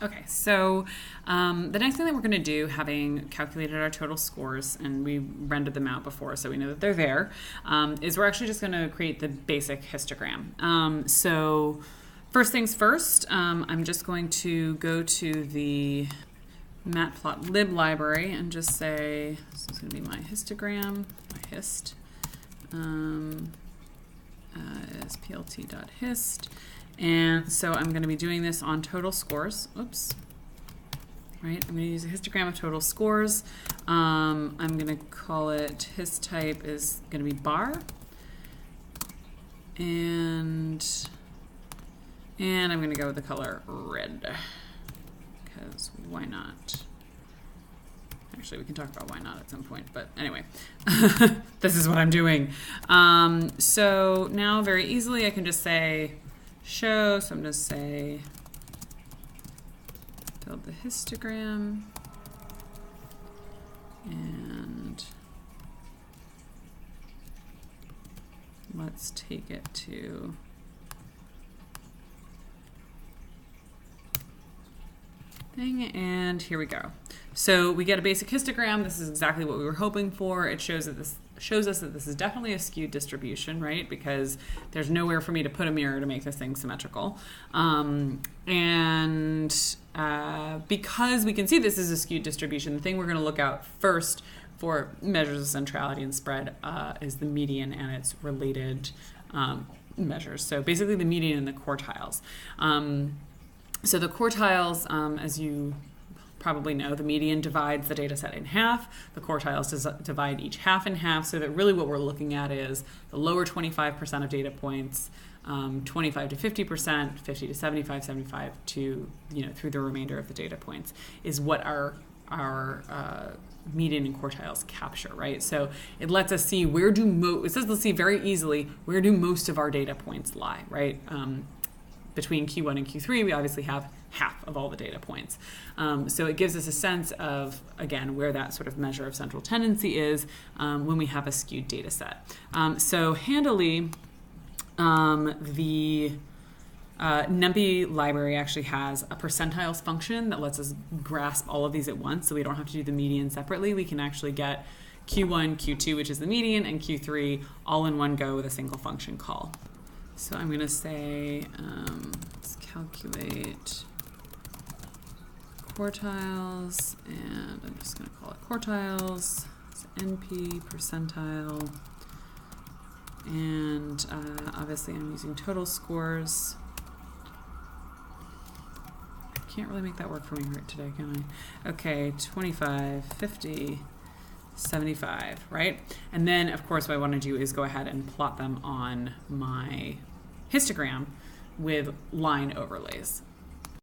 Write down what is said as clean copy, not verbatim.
Okay, so the next thing that we're going to do, having calculated our total scores, and we rendered them out before so we know that they're there, is we're actually just going to create the basic histogram. So first things first, I'm just going to go to the matplotlib library and just say, this is going to be my histogram, my hist, is plt.hist. And so I'm going to be doing this on total scores. Oops. Right, I'm going to use a histogram of total scores. I'm going to call it, his type is going to be bar. And I'm going to go with the color red, because why not? Actually, we can talk about why not at some point, but anyway, this is what I'm doing. So now very easily I can just say show, so I'm going to say build the histogram, and let's take it to thing, and here we go. So we get a basic histogram. This is exactly what we were hoping for. It shows us that this is definitely a skewed distribution, right? Because there's nowhere for me to put a mirror to make this thing symmetrical. Because we can see this is a skewed distribution, the thing we're going to look out first for measures of centrality and spread is the median and its related measures. So basically the median and the quartiles. So the quartiles, as you probably know, the median divides the data set in half. The quartiles divide each half in half, so that really what we're looking at is the lower 25% of data points, 25 to 50%, 50 to 75, 75 to, through the remainder of the data points is what our median and quartiles capture, right? So it lets us see it says let's see very easily where do most of our data points lie, right? Between Q1 and Q3, we obviously have half of all the data points. So it gives us a sense of, again, where that sort of measure of central tendency is when we have a skewed data set. So handily, the NumPy library actually has a percentiles function that lets us grasp all of these at once, so we don't have to do the median separately. We can actually get Q1, Q2, which is the median, and Q3 all in one go with a single function call. So I'm going to say, let's calculate quartiles, and I'm just going to call it quartiles. It's NP percentile, and obviously I'm using total scores. I can't really make that work for me right today, can I? Okay, 25, 50, 75, right? And then, of course, what I want to do is go ahead and plot them on my histogram with line overlays.